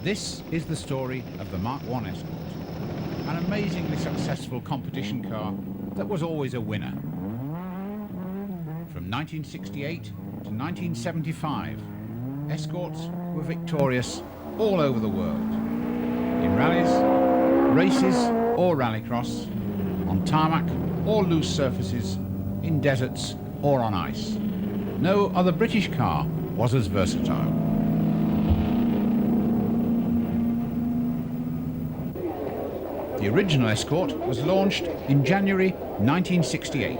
This is the story of the Mk1 Escort, an amazingly successful competition car that was always a winner. From 1968 to 1975, Escorts were victorious all over the world, in rallies, races or rallycross, on tarmac or loose surfaces, in deserts or on ice. No other British car was as versatile. The original Escort was launched in January 1968,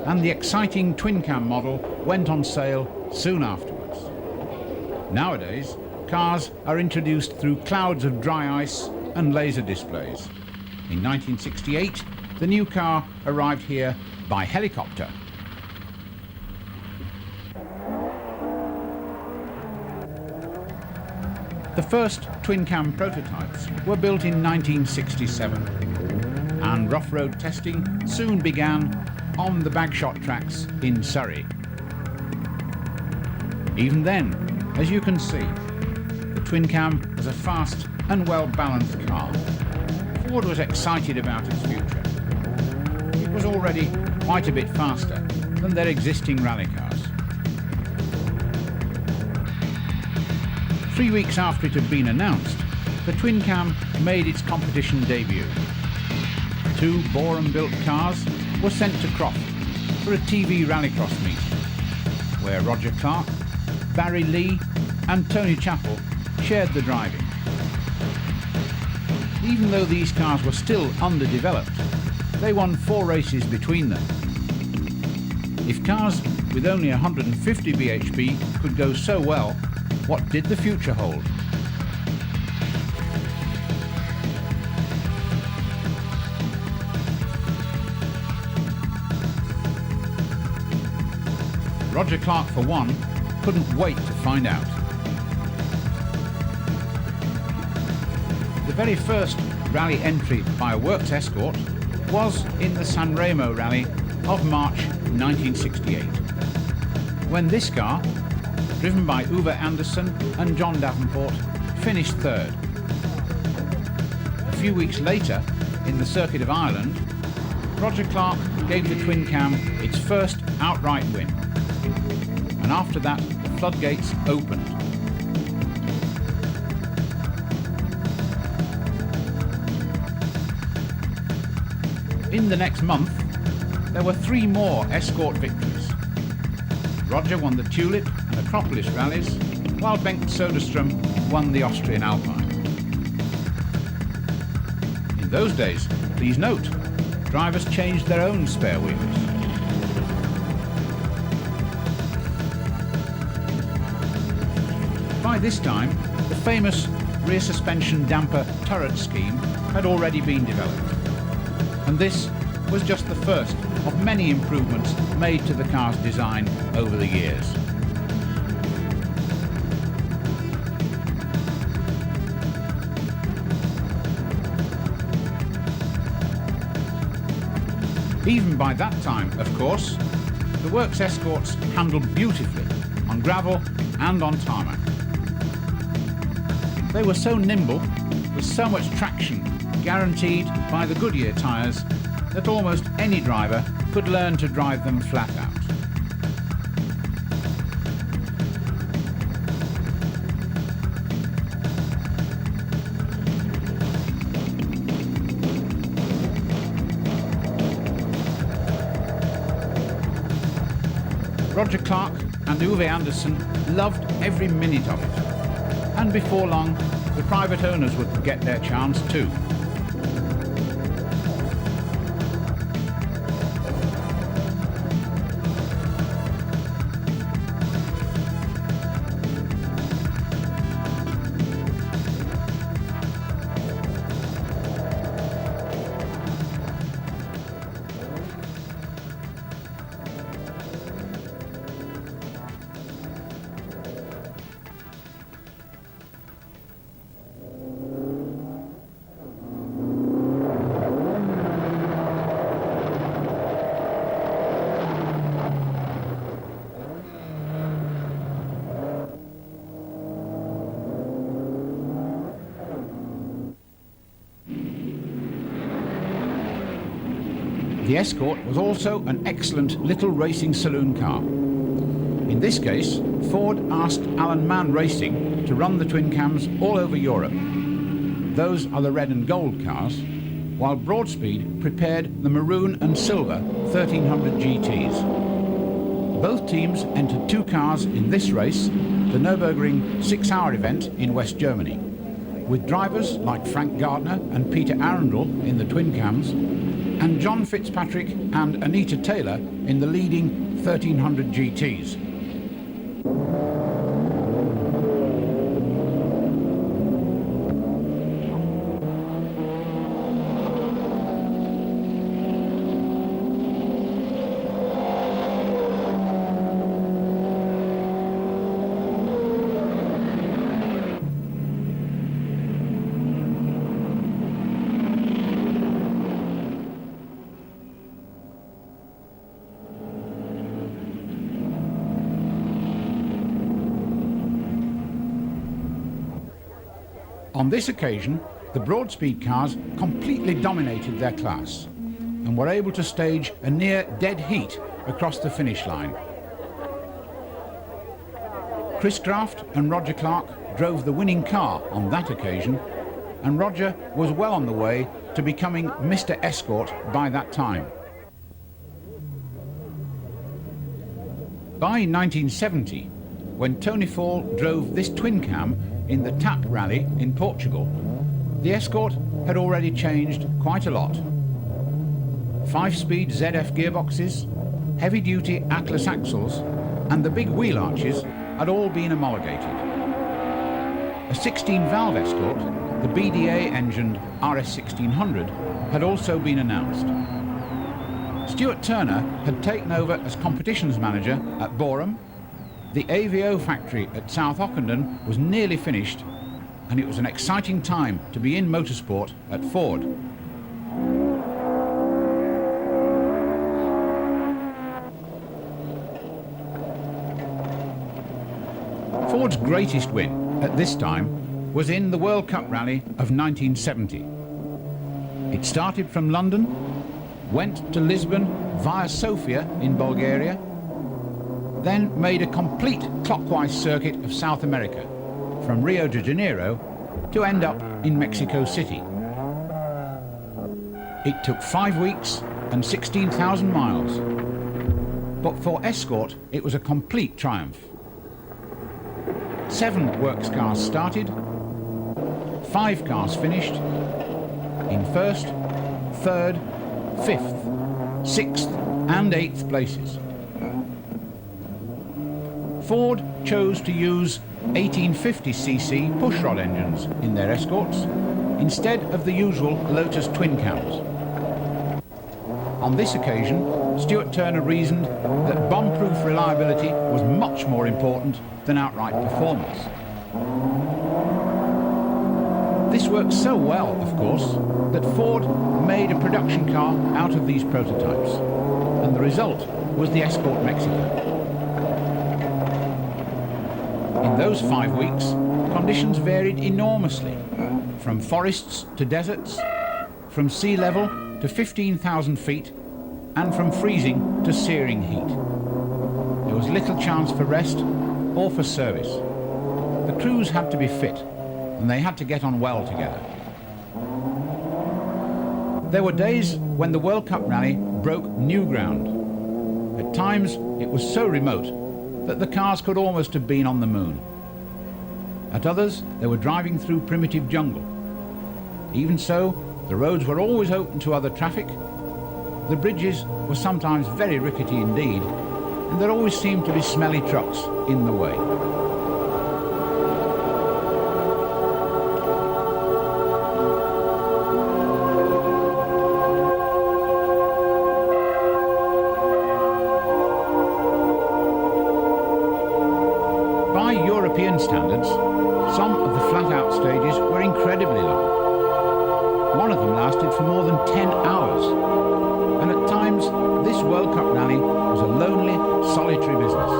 and the exciting twin-cam model went on sale soon afterwards. Nowadays, cars are introduced through clouds of dry ice and laser displays. In 1968, the new car arrived here by helicopter. The first twin-cam prototypes were built in 1967, and rough road testing soon began on the Bagshot tracks in Surrey. Even then, as you can see, the twin-cam was a fast and well-balanced car. Ford was excited about its future. It was already quite a bit faster than their existing rally cars. 3 weeks after it had been announced, the twin-cam made its competition debut. 2 Boreham-built cars were sent to Croft for a TV rallycross meeting, where Roger Clark, Barry Lee and Tony Chappell shared the driving. Even though these cars were still underdeveloped, they won 4 races between them. If cars with only 150 bhp could go so well, what did the future hold? Roger Clark, for one, couldn't wait to find out. The very first rally entry by a works Escort was in the San Remo rally of March 1968, when this car, driven by Uwe Anderson and John Davenport, finished third. A few weeks later, in the Circuit of Ireland, Roger Clark gave the twin-cam its first outright win. And after that, the floodgates opened. In the next month, there were 3 more Escort victories. Roger won the Tulip and Acropolis rallies, while Bengt Soderstrom won the Austrian Alpine. In those days, please note, drivers changed their own spare wheels. By this time, the famous rear suspension damper turret scheme had already been developed, and this was just the first of many improvements made to the car's design over the years. Even by that time, of course, the works Escorts handled beautifully on gravel and on tarmac. They were so nimble, with so much traction guaranteed by the Goodyear tyres, that almost any driver could learn to drive them flat out. Roger Clark and Uwe Anderson loved every minute of it, and before long the private owners would get their chance too. The Escort was also an excellent little racing saloon car. In this case, Ford asked Alan Mann Racing to run the twin cams all over Europe. Those are the red and gold cars, while Broadspeed prepared the maroon and silver 1300 GTs. Both teams entered 2 cars in this race, the Nürburgring 6-hour event in West Germany, with drivers like Frank Gardner and Peter Arundel in the twin cams, and John Fitzpatrick and Anita Taylor in the leading 1300 GTs. On this occasion, the Broadspeed cars completely dominated their class and were able to stage a near dead heat across the finish line. Chris Craft and Roger Clark drove the winning car on that occasion, and Roger was well on the way to becoming Mr. Escort by that time. By 1970, when Tony Fall drove this twin cam in the TAP Rally in Portugal, the Escort had already changed quite a lot. 5-speed ZF gearboxes, heavy-duty Atlas axles, and the big wheel arches had all been homologated. A 16-valve Escort, the BDA-engined RS1600, had also been announced. Stuart Turner had taken over as competitions manager at Boreham. The AVO factory at South Ockenden was nearly finished, and it was an exciting time to be in motorsport at Ford. Ford's greatest win at this time was in the World Cup Rally of 1970. It started from London, went to Lisbon via Sofia in Bulgaria, then made a complete clockwise circuit of South America, from Rio de Janeiro to end up in Mexico City. It took 5 weeks and 16,000 miles, but for Escort it was a complete triumph. 7 works cars started, 5 cars finished in 1st, 3rd, 5th, 6th and 8th places. Ford chose to use 1850cc pushrod engines in their Escorts instead of the usual Lotus twin cams. On this occasion, Stuart Turner reasoned that bomb-proof reliability was much more important than outright performance. This worked so well, of course, that Ford made a production car out of these prototypes, and the result was the Escort Mexico. In those 5 weeks, conditions varied enormously, from forests to deserts, from sea level to 15,000 feet, and from freezing to searing heat. There was little chance for rest or for service. The crews had to be fit, and they had to get on well together. There were days when the World Cup Rally broke new ground. At times, it was so remote that the cars could almost have been on the moon. At others, they were driving through primitive jungle. Even so, the roads were always open to other traffic. The bridges were sometimes very rickety indeed, and there always seemed to be smelly trucks in the way. By European standards, some of the flat-out stages were incredibly long. One of them lasted for more than 10 hours, and at times this World Cup Rally was a lonely, solitary business.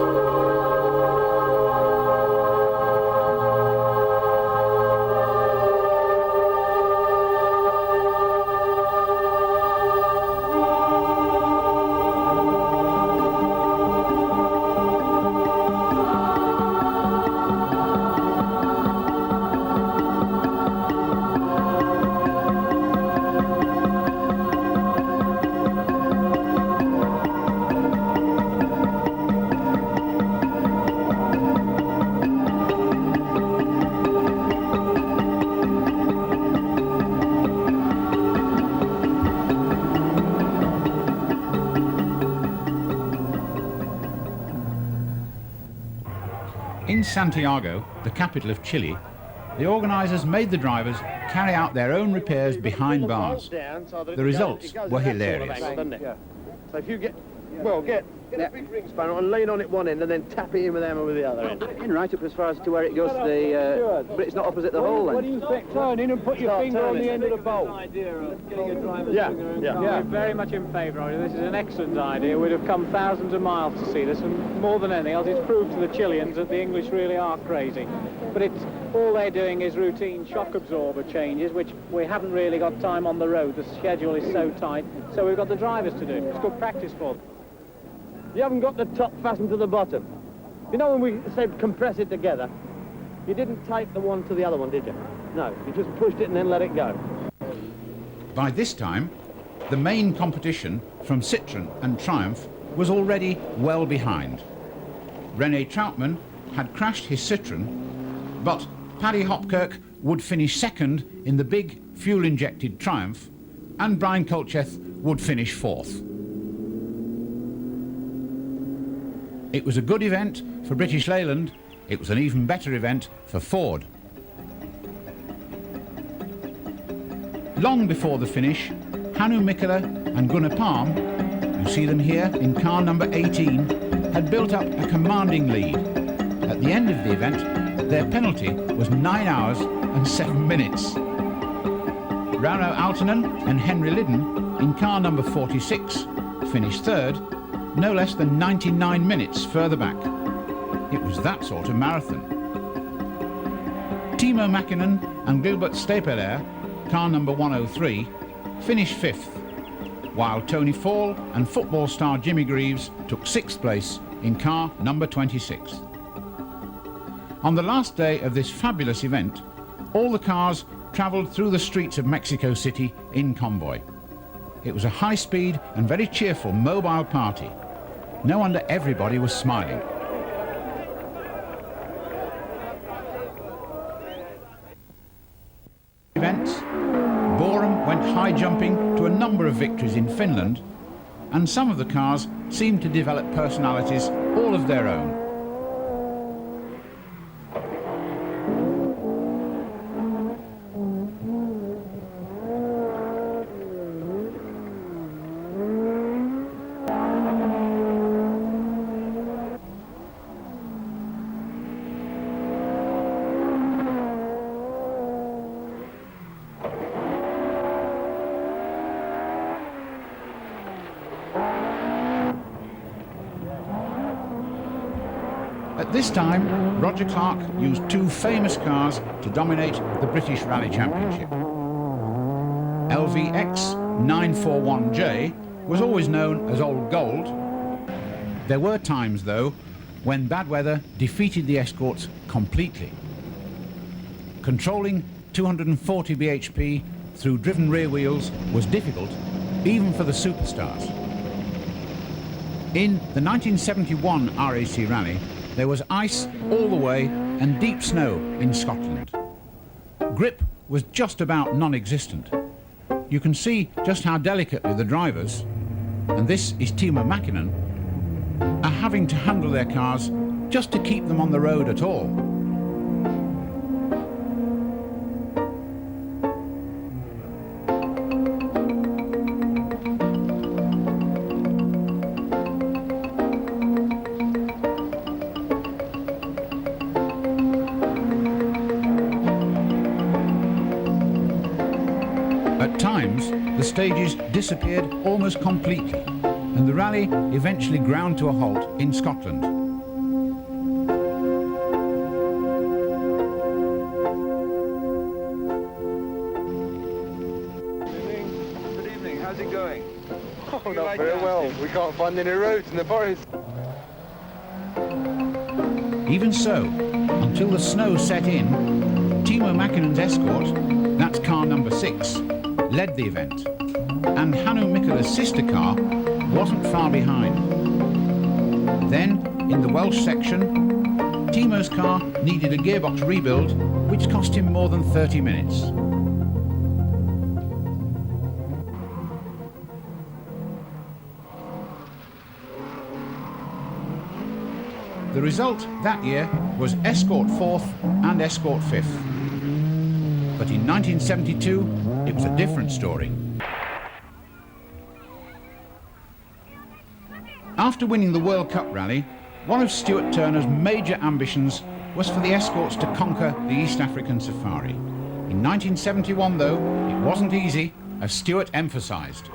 Santiago, the capital of Chile, the organisers made the drivers carry out their own repairs behind bars. The results were hilarious. So if you get a big ring spanner and lean on it one end and then tap it in with the hammer with the other end. In right up as far as to where it goes to the... but it's not opposite the hole then. What do you think? Turn in and put your finger on the end of the bolt. Yeah, very much in favour of it. This is an excellent idea. We'd have come thousands of miles to see this, and more than anything else, it's proved to the Chileans that the English really are crazy. But it's all they're doing is routine shock absorber changes, which we haven't really got time on the road. The schedule is so tight, so we've got the drivers to do. It's good practice for them. You haven't got the top fastened to the bottom. You know when we said compress it together, you didn't tape the one to the other one, did you? No, you just pushed it and then let it go. By this time, the main competition from Citroën and Triumph was already well behind. René Trautmann had crashed his Citroën, but Paddy Hopkirk would finish second in the big fuel-injected Triumph, and Brian Kolcheth would finish fourth. It was a good event for British Leyland. It was an even better event for Ford. Long before the finish, Hannu Mikkola and Gunnar Palm, you see them here in car number 18, had built up a commanding lead. At the end of the event, their penalty was 9 hours and 7 minutes. Rauno Aaltonen and Henry Lydon in car number 46 finished third, no less than 99 minutes further back. It was that sort of marathon. Timo Mäkinen and Gilbert Stepeler, car number 103, finished fifth, while Tony Fall and football star Jimmy Greaves took sixth place in car number 26. On the last day of this fabulous event, all the cars travelled through the streets of Mexico City in convoy. It was a high-speed and very cheerful mobile party. No wonder everybody was smiling. Events, Borum went high jumping to a number of victories in Finland, and some of the cars seemed to develop personalities all of their own. At this time, Roger Clark used two famous cars to dominate the British Rally Championship. LVX 941J was always known as Old Gold. There were times, though, when bad weather defeated the Escorts completely. Controlling 240 bhp through driven rear wheels was difficult, even for the superstars. In the 1971 RAC Rally, there was ice all the way and deep snow in Scotland. Grip was just about non-existent. You can see just how delicately the drivers, and this is Timo Mäkinen, are having to handle their cars just to keep them on the road at all. At times, the stages disappeared almost completely, and the rally eventually ground to a halt in Scotland. Good evening, how's it going? Oh, not very well. We can't find any roads in the forest. Even so, until the snow set in, Timo Mäkinen's Escort, that's car number 6, led the event, and Hannu Mikkola's sister car wasn't far behind. Then, in the Welsh section, Timo's car needed a gearbox rebuild, which cost him more than 30 minutes. The result that year was Escort 4th and Escort 5th. But in 1972, it was a different story. After winning the World Cup rally, one of Stuart Turner's major ambitions was for the Escorts to conquer the East African Safari. In 1971, though, it wasn't easy, as Stuart emphasised.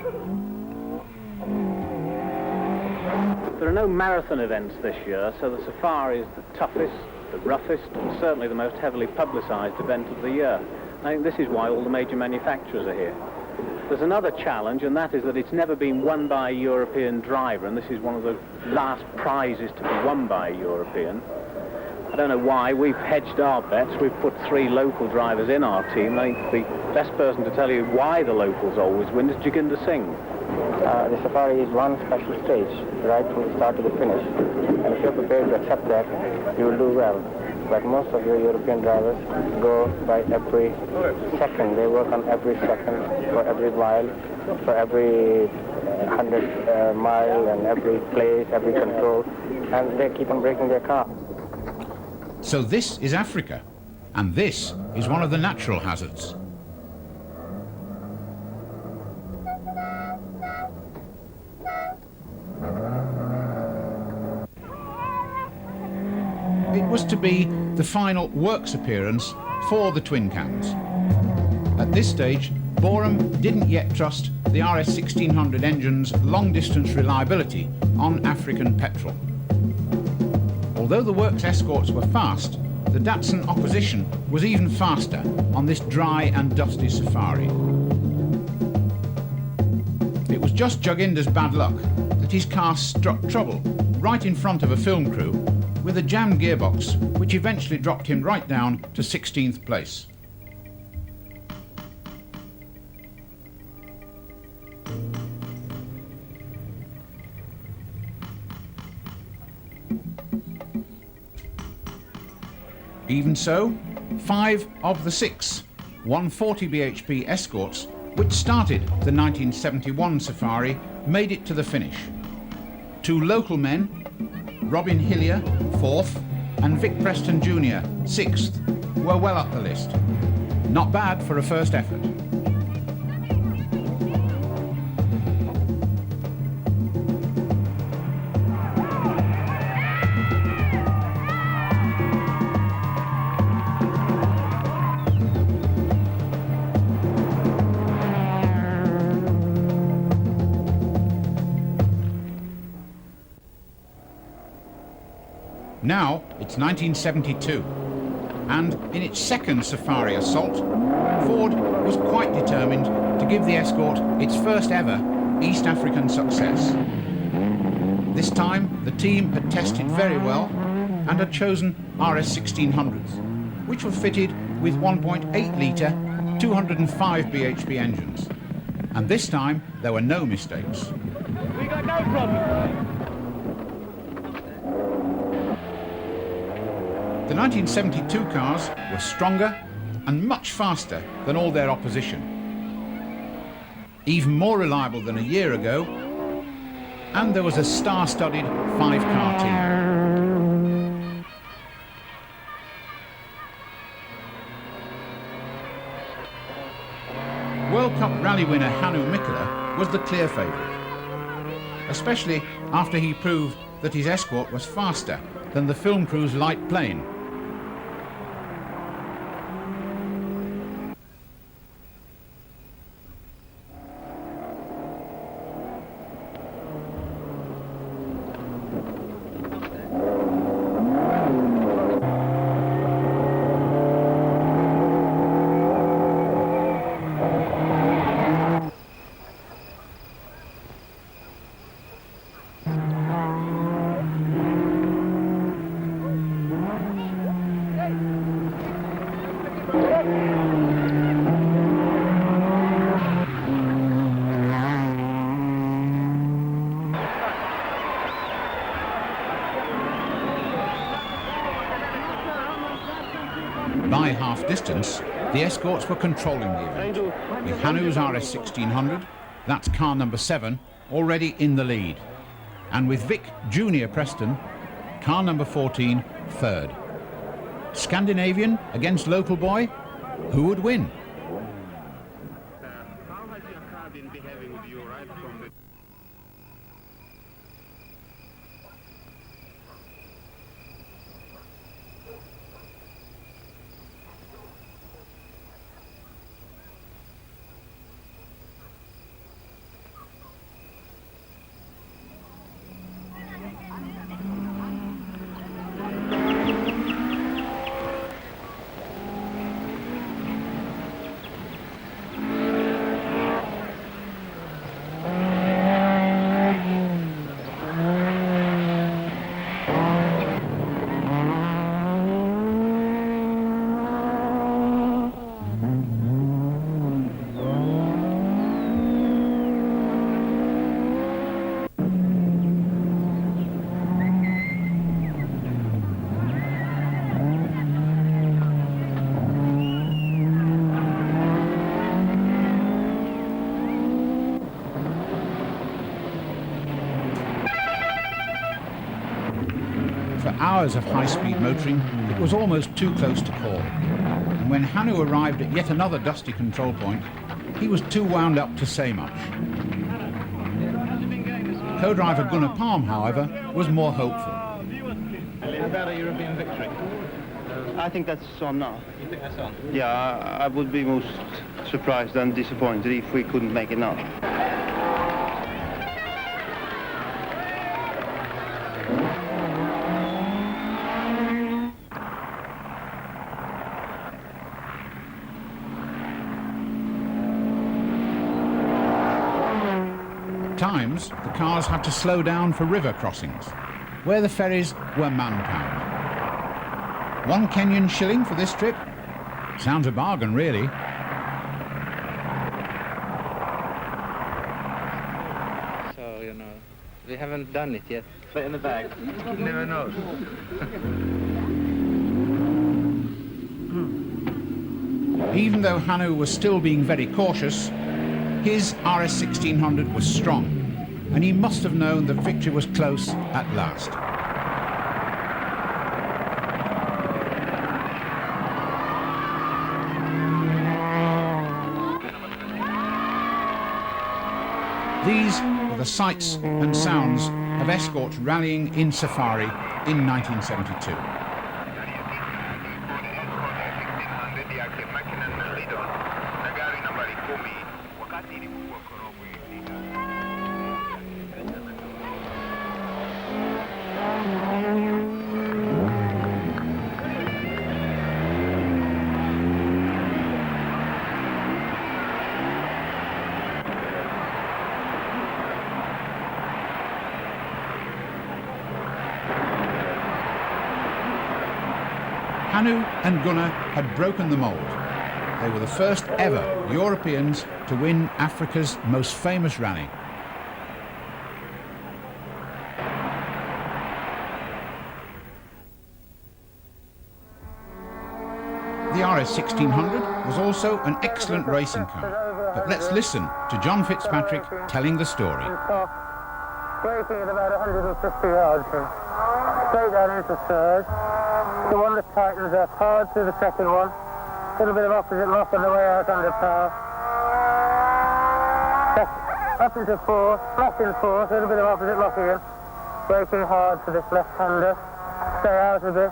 There are no marathon events this year, so the safari is the toughest, the roughest, and certainly the most heavily publicised event of the year. I think this is why all the major manufacturers are here. There's another challenge, and that is that it's never been won by a European driver, and this is one of the last prizes to be won by a European. I don't know why. We've hedged our bets. We've put 3 local drivers in our team. I think the best person to tell you why the locals always win is Jaginder Singh. The safari is one special stage, right from the start to the finish. And if you're prepared to accept that, you will do well. But most of your European drivers go by every second. They work on every second, for every mile, for every 100 mile, and every place, every control, and they keep on breaking their car. So this is Africa, and this is one of the natural hazards. It was to be the final works appearance for the twin cams. At this stage, Boreham didn't yet trust the RS 1600 engine's long-distance reliability on African petrol. Although the works Escorts were fast, the Datsun opposition was even faster on this dry and dusty safari. It was just Jaginder's bad luck that his car struck trouble right in front of a film crew with a jammed gearbox, which eventually dropped him right down to 16th place. Even so, 5 of the 6 140 bhp Escorts, which started the 1971 safari, made it to the finish. 2 local men, Robin Hillier, 4th, and Vic Preston Jr., 6th, were well up the list. Not bad for a first effort. Now it's 1972, and in its second safari assault, Ford was quite determined to give the Escort its first ever East African success. This time the team had tested very well and had chosen RS 1600s, which were fitted with 1.8 litre 205 bhp engines. And this time there were no mistakes. We got no problem. The 1972 cars were stronger and much faster than all their opposition. Even more reliable than a year ago, and there was a star-studded 5-car team. World Cup rally winner Hannu Mikkola was the clear favourite, especially after he proved that his Escort was faster than the film crew's light plane. By half distance, the Escorts were controlling the event, with Hannu's RS 1600, that's car number 7, already in the lead. And with Vic Junior Preston, car number 14 third. Scandinavian against local boy? Who would win? How has your car been behaving with you right from the... Hours of high-speed motoring, it was almost too close to call. And when Hannu arrived at yet another dusty control point, he was too wound up to say much. Co-driver Gunnar Palm, however, was more hopeful. About a European victory? I think that's on now. You think that's on? Yeah, I would be most surprised and disappointed if we couldn't make it now. Times, the cars had to slow down for river crossings, where the ferries were man-powered. 1 Kenyan shilling for this trip? Sounds a bargain, really. So, you know, we haven't done it yet. Put it in the bag. Never knows. Even though Hannu was still being very cautious, his RS 1600 was strong, and he must have known that victory was close at last. These were the sights and sounds of Escort rallying in Safari in 1972. Hannu and Gunnar had broken the mould. They were the first ever Europeans to win Africa's most famous rally. The RS 1600 was also an excellent racing car, but let's listen to John Fitzpatrick telling the story. Braking at about 150 yards, straight down into third. The one that tightens up hard through the second one. A little bit of opposite lock on the way out under power. Up into fourth, flat in fourth, a little bit of opposite lock again. Braking hard for this left-hander. Stay out a bit.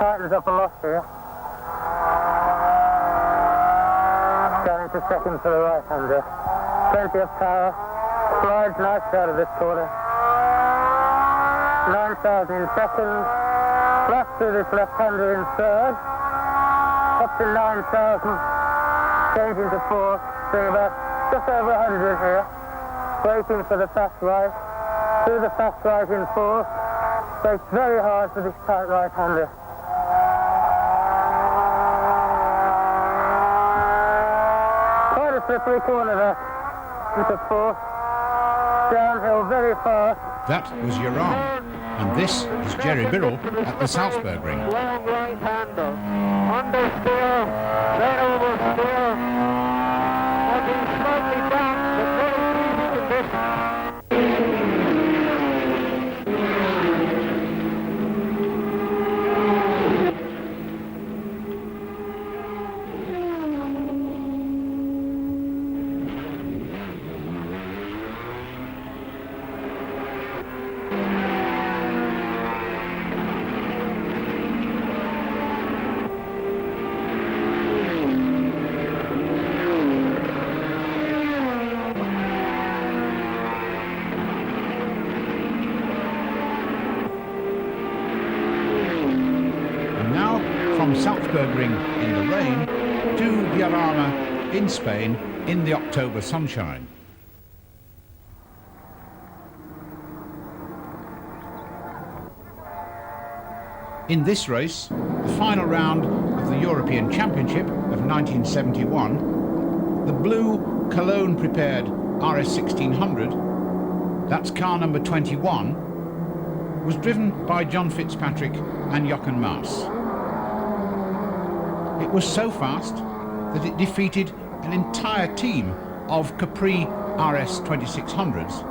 Tightens up a lot here. Down into second for the right-hander. Plenty of power. Slides nice out of this corner. 9,000 in second. Flat through this left-hander in third. Up to 9,000. Changing to fourth. Doing about just over 100 here. Braking for the fast right. Through the fast right in fourth. Brakes very hard for this tight right-hander. Quite a slippery corner there. Into fourth. Downhill very fast. That was Iran, and this is Jerry Birrell at the Salzburg ring. Long right-hander. Understeer. Then over steer. Looking slightly back, but very easy condition. Nürburgring in the rain to Jarama in Spain in the October sunshine. In this race, the final round of the European Championship of 1971, the blue Cologne-prepared RS 1600, that's car number 21, was driven by John Fitzpatrick and Jochen Maas. It was so fast that it defeated an entire team of Capri RS 2600s,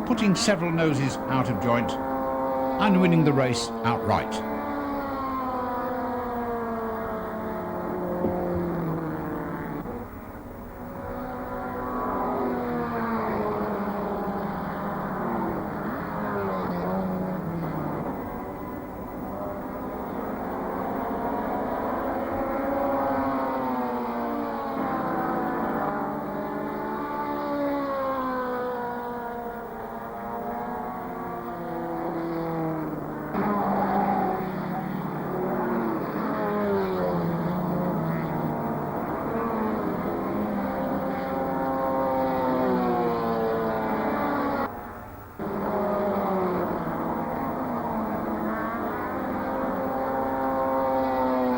putting several noses out of joint and winning the race outright.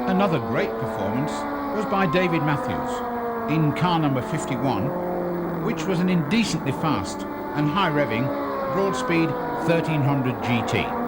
Another great performance was by David Matthews in car number 51, which was an indecently fast and high-revving broad-speed 1300 GT.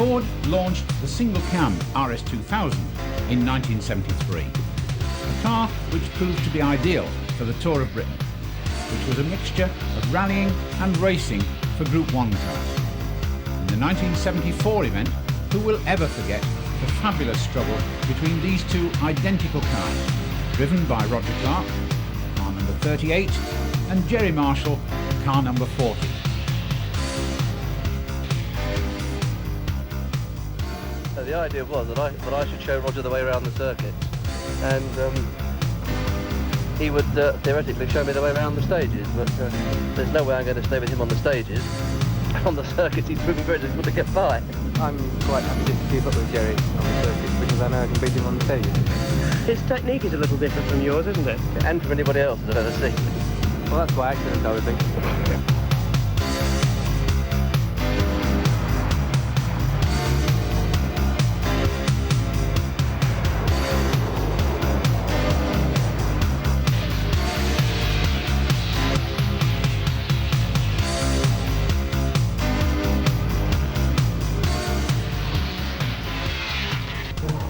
Ford launched the single-cam RS2000 in 1973, a car which proved to be ideal for the Tour of Britain, which was a mixture of rallying and racing for Group 1 cars. In the 1974 event, who will ever forget the fabulous struggle between these two identical cars, driven by Roger Clark, car number 38, and Jerry Marshall, car number 40. The idea was that I should show Roger the way around the circuit, and he would theoretically show me the way around the stages, but there's no way I'm going to stay with him on the stages. On the circuit, he's proving very difficult to get by. I'm quite happy just to keep up with Jerry on the circuit because I know I can beat him on the stages. His technique is a little different from yours, isn't it? And from anybody else that I've ever seen. Well, that's by accident, I would think.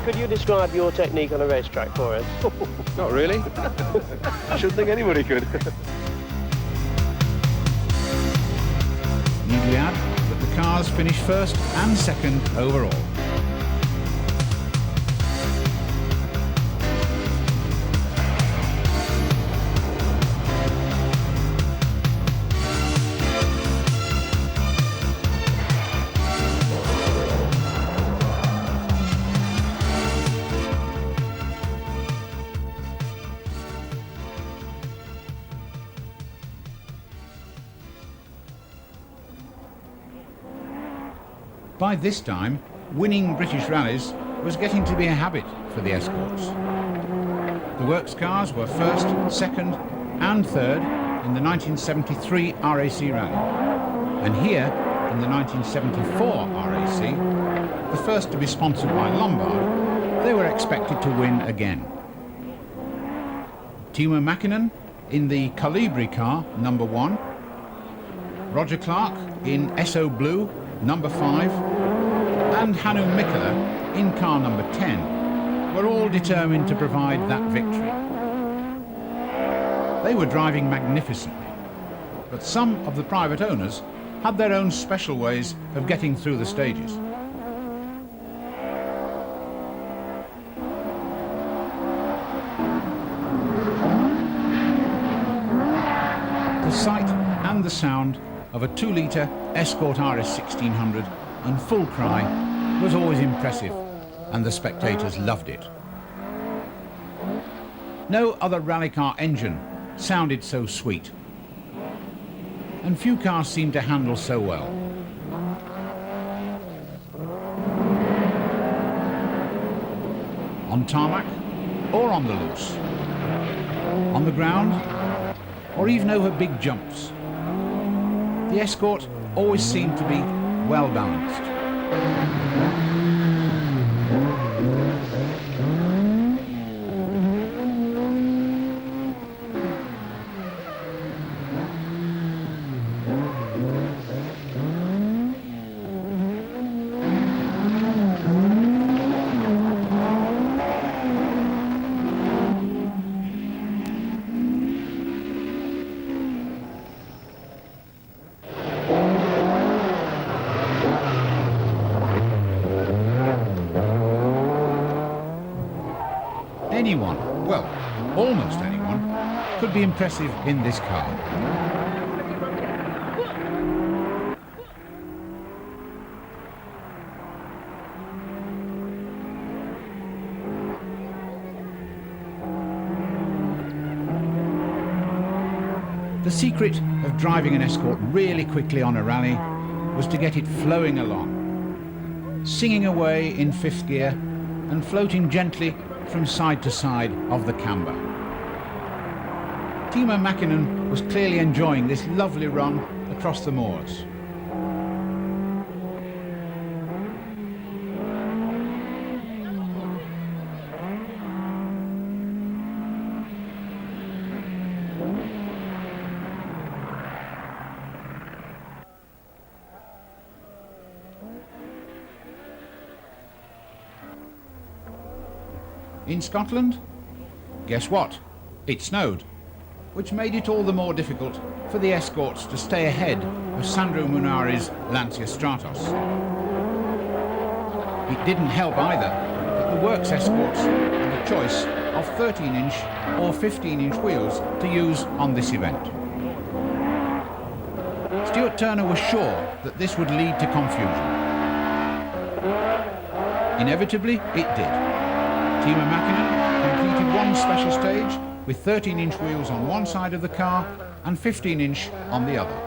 Could you describe your technique on a racetrack for us? Not really. I shouldn't think anybody could. Need we add that the cars finished first and second overall. By this time, winning British rallies was getting to be a habit for the Escorts. The works cars were first, second and third in the 1973 RAC Rally. And here, in the 1974 RAC, the first to be sponsored by Lombard, they were expected to win again. Timo Mäkinen in the Colibri car, number 1, Roger Clark in SO Blue, number 5, and Hannu Mikkola in car number 10 were all determined to provide that victory. They were driving magnificently, but some of the private owners had their own special ways of getting through the stages. The sight and the sound of a 2-litre Escort RS 1600 in full cry was always impressive, and the spectators loved it. No other rally car engine sounded so sweet, and few cars seemed to handle so well. On tarmac or on the loose, on the ground or even over big jumps, the Escort always seemed to be well balanced. Anyone, well, almost anyone, could be impressive in this car. The secret of driving an Escort really quickly on a rally was to get it flowing along, singing away in 5th gear and floating gently from side to side of the camber. Timo Mäkinen was clearly enjoying this lovely run across the moors. In Scotland, guess what? It snowed, which made it all the more difficult for the Escorts to stay ahead of Sandro Munari's Lancia Stratos. It didn't help either that the Works Escorts had a choice of 13-inch or 15-inch wheels to use on this event. Stuart Turner was sure that this would lead to confusion. Inevitably, it did. Timo Mäkinen completed one special stage with 13-inch wheels on one side of the car and 15-inch on the other.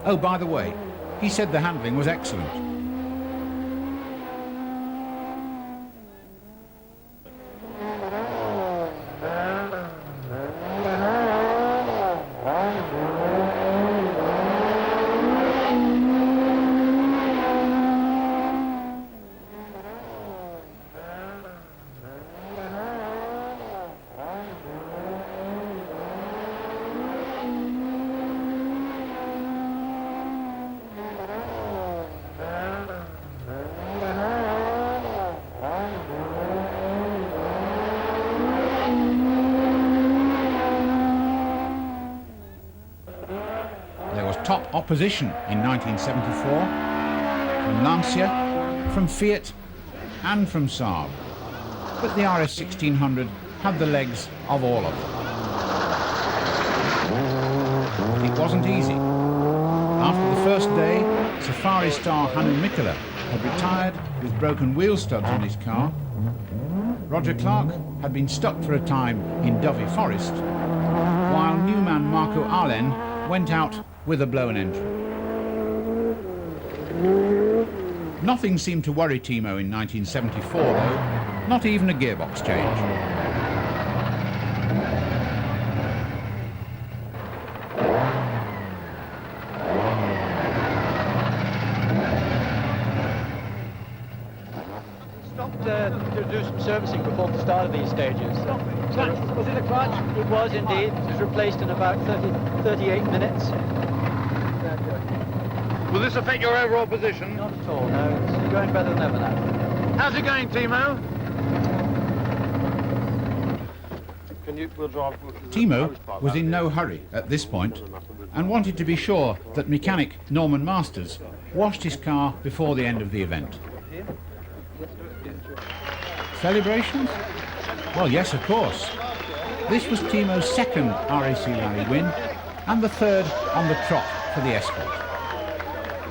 Oh, by the way, he said the handling was excellent. Top opposition in 1974 from Lancia, from Fiat and from Saab, but the RS 1600 had the legs of all of them. It wasn't easy. After the first day, Safari star Hannu Mikkola had retired with broken wheel studs on his car. Roger Clark had been stuck for a time in Dovey Forest, while new man Marco Allen went out with a blown engine. Nothing seemed to worry Timo in 1974 though, not even a gearbox change. Stopped to do some servicing before the start of these stages. Was it a clutch? It was indeed. It was replaced in about 38 minutes. Will this affect your overall position? Not at all, no. It's going better than ever now. How's it going, Timo? Timo was in no hurry at this point and wanted to be sure that mechanic Norman Masters washed his car before the end of the event. Celebrations? Well, yes, of course. This was Timo's second RAC Rally win and the third on the trot for the Escort.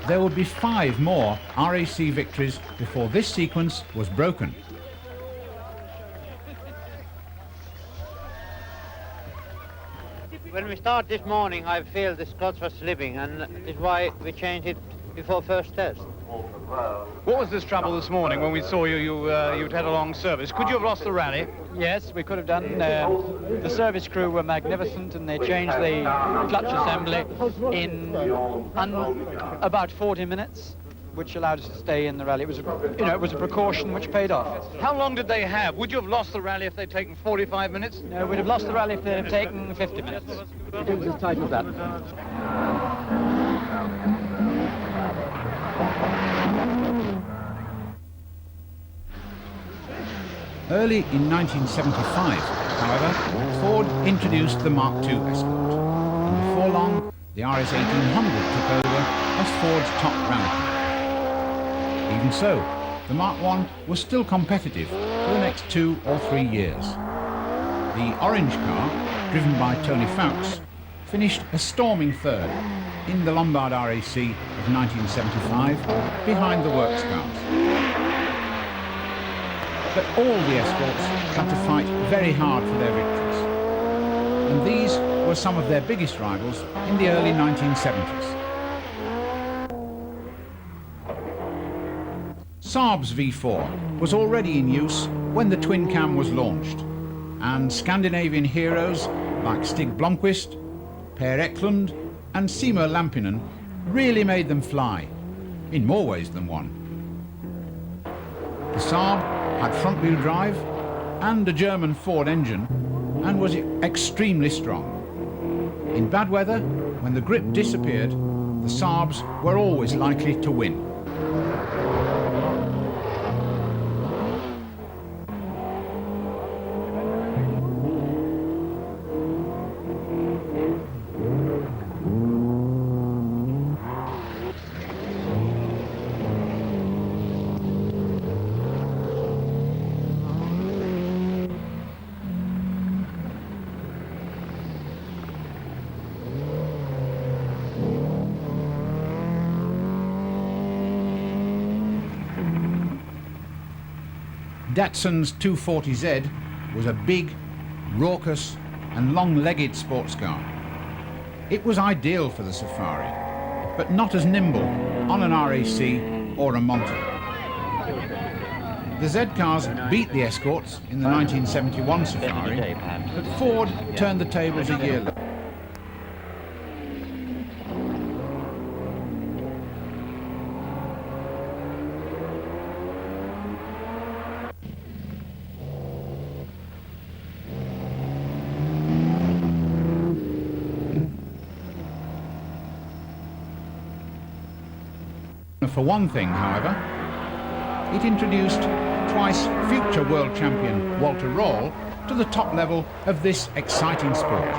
There would be 5 more RAC victories before this sequence was broken. When we start this morning, I feel the clutch was slipping, and that is why we changed it before first test. What was this trouble this morning when we saw you'd had a long service? Could you have lost the rally? Yes, we could have done. The service crew were magnificent, and they changed the clutch assembly in about 40 minutes, which allowed us to stay in the rally. It was, it was a precaution which paid off. How long did they have? Would you have lost the rally if they'd taken 45 minutes? No, we'd have lost the rally if they'd have taken 50 minutes. It was as tight as that. Early in 1975, however, Ford introduced the Mark II Escort, and before long, the RS 1800 took over as Ford's top rally car. Even so, the Mark I was still competitive for the next 2 or 3 years. The orange car, driven by Tony Fowkes, finished a storming third in the Lombard RAC of 1975 behind the works cars. But all the Escorts had to fight very hard for their victories. And these were some of their biggest rivals in the early 1970s. Saab's V4 was already in use when the twin cam was launched, and Scandinavian heroes like Stig Blomqvist, Per Eklund and Simo Lampinen really made them fly, in more ways than one. The Saab had front-wheel drive and a German Ford engine and was extremely strong. In bad weather, when the grip disappeared, the Saabs were always likely to win. Datsun's 240Z was a big, raucous and long-legged sports car. It was ideal for the Safari, but not as nimble on an RAC or a Monty. The Z cars beat the Escorts in the 1971 Safari, but Ford turned the tables a year later. For one thing, however, it introduced twice future world champion Walter Röhrl to the top level of this exciting sport.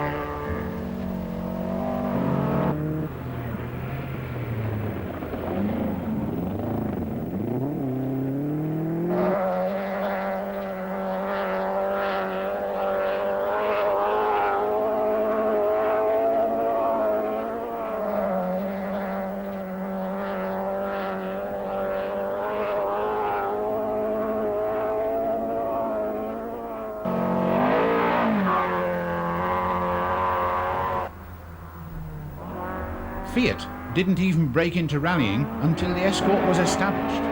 Fiat didn't even break into rallying until the Escort was established.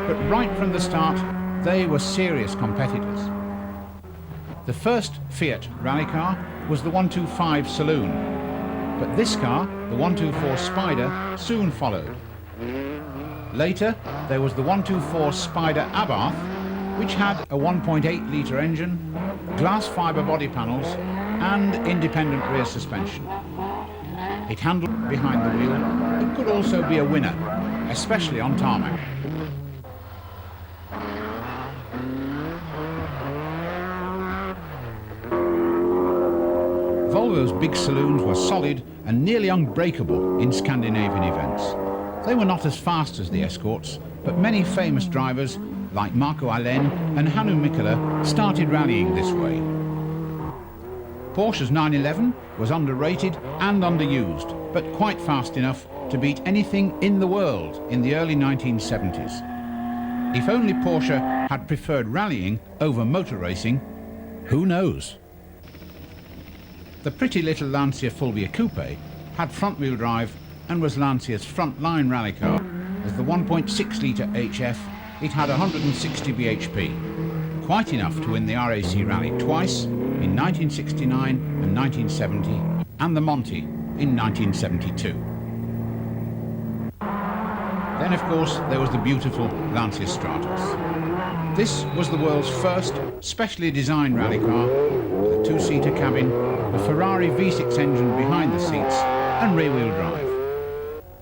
But right from the start, they were serious competitors. The first Fiat rally car was the 125 Saloon, but this car, the 124 Spider, soon followed. Later, there was the 124 Spider Abarth, which had a 1.8-litre engine, glass fibre body panels, and independent rear suspension. It handled behind the wheel and could also be a winner, especially on tarmac. Volvo's big saloons were solid and nearly unbreakable in Scandinavian events. They were not as fast as the Escorts, but many famous drivers like Marco Alén and Hannu Mikkola started rallying this way. Porsche's 911 was underrated and underused, but quite fast enough to beat anything in the world in the early 1970s. If only Porsche had preferred rallying over motor racing, who knows? The pretty little Lancia Fulvia Coupe had front-wheel drive and was Lancia's front-line rally car. As the 1.6-litre HF, it had 160 bhp, quite enough to win the RAC Rally twice, in 1969 and 1970, and the Monte in 1972. Then, of course, there was the beautiful Lancia Stratos. This was the world's first specially designed rally car, with a two-seater cabin, a Ferrari V6 engine behind the seats, and rear-wheel drive.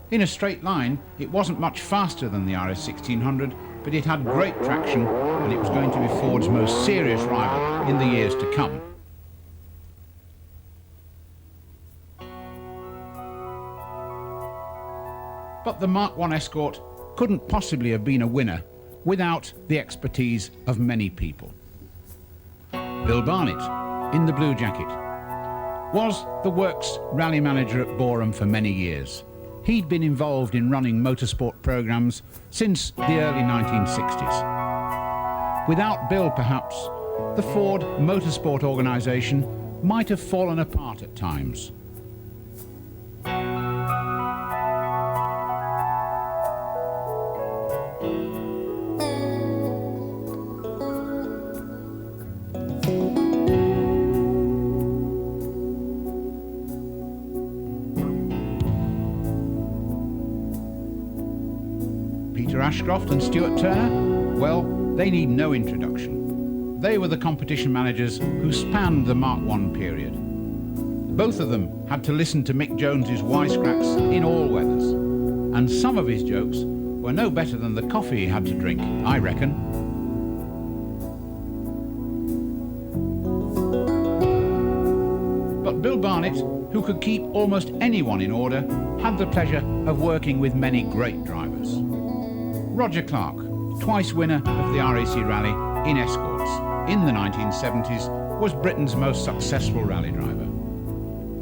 In a straight line, it wasn't much faster than the RS 1600, but it had great traction, and it was going to be Ford's most serious rival in the years to come. But the Mark I Escort couldn't possibly have been a winner without the expertise of many people. Bill Barnett, in the blue jacket, was the works rally manager at Boreham for many years. He'd been involved in running motorsport programs since the early 1960s. Without Bill, perhaps, the Ford Motorsport organisation might have fallen apart at times. Ashcroft and Stuart Turner, well, they need no introduction. They were the competition managers who spanned the Mark I period. Both of them had to listen to Mick Jones's wisecracks in all weathers, and some of his jokes were no better than the coffee he had to drink, I reckon. But Bill Barnett, who could keep almost anyone in order, had the pleasure of working with many great drivers. Roger Clark, twice winner of the RAC Rally in Escorts in the 1970s, was Britain's most successful rally driver.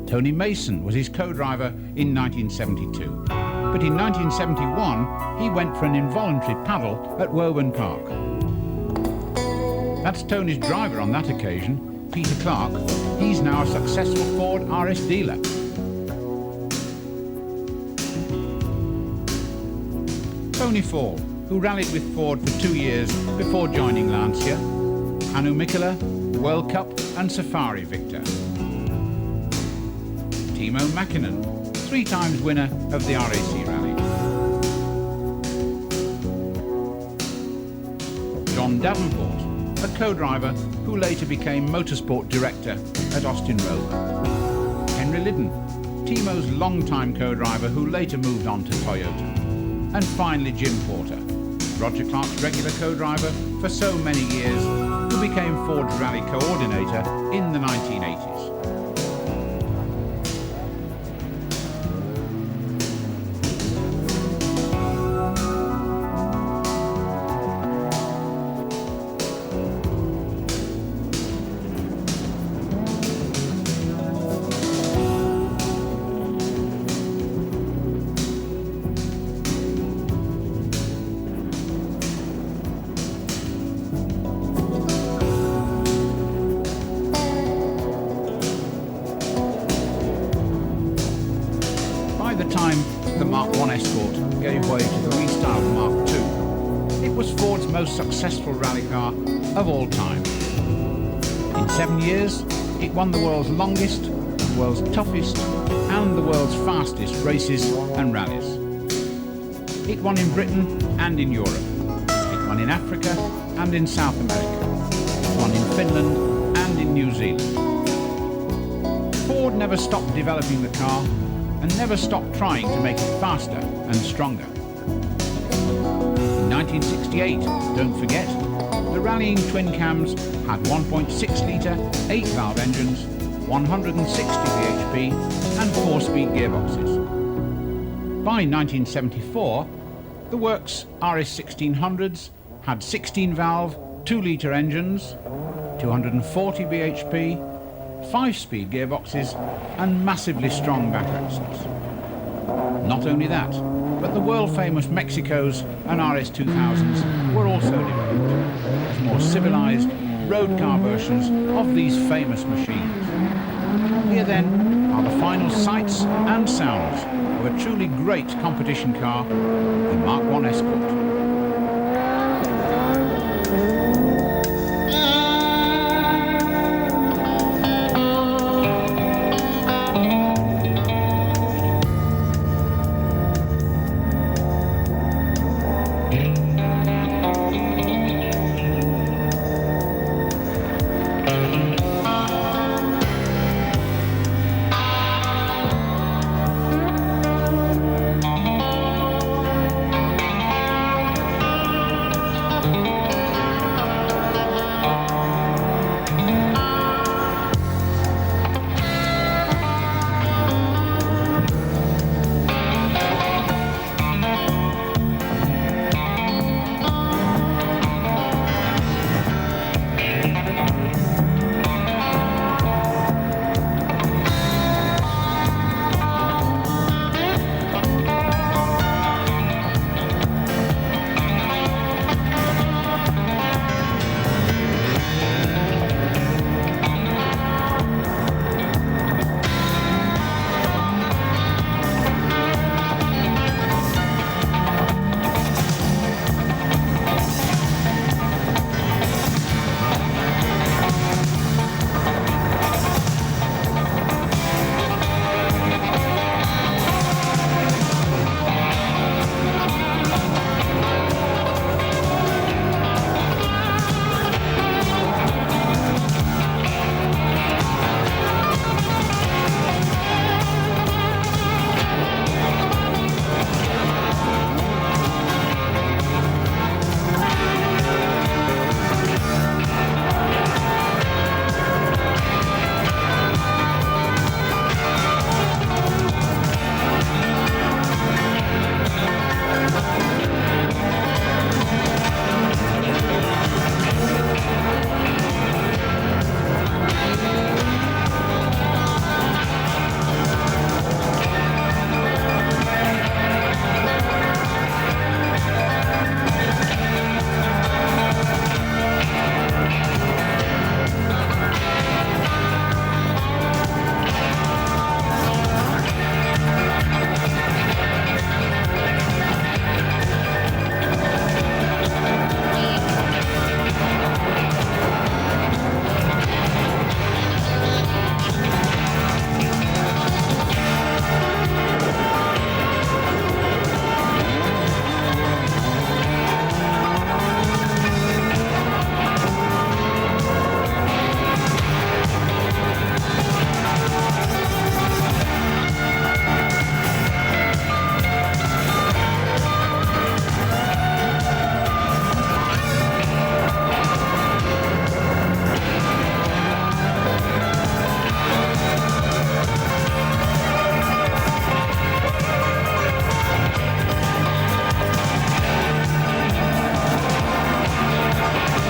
Tony Mason was his co-driver in 1972, but in 1971 he went for an involuntary paddle at Woburn Park. That's Tony's driver on that occasion, Peter Clark. He's now a successful Ford RS dealer. Tony Fall, who rallied with Ford for 2 years before joining Lancia. Hannu Mikkola, World Cup and Safari victor. Timo Mäkinen, 3 times winner of the RAC Rally. John Davenport, a co-driver who later became motorsport director at Austin Rover. Henry Liddon, Timo's longtime co-driver who later moved on to Toyota. And finally Jim Porter, Roger Clark's regular co-driver for so many years, who became Ford's rally coordinator in the 1980s. By the time the Mark I Escort gave way to the restyled Mark II, it was Ford's most successful rally car of all time. In 7 years, it won the world's longest, the world's toughest, and the world's fastest races and rallies. It won in Britain and in Europe. It won in Africa and in South America. It won in Finland and in New Zealand. Ford never stopped developing the car and never stopped trying to make it faster and stronger. In 1968, don't forget, the rallying twin cams had 1.6-litre, 8-valve engines, 160 bhp and 4-speed gearboxes. By 1974, the works RS 1600s had 16-valve, 2-litre engines, 240 bhp, 5-speed gearboxes and massively strong back axles. Not only that, but the world-famous Mexicos and RS 2000s were also developed as more civilised road car versions of these famous machines. Here then are the final sights and sounds of a truly great competition car, the Mk1 Escort.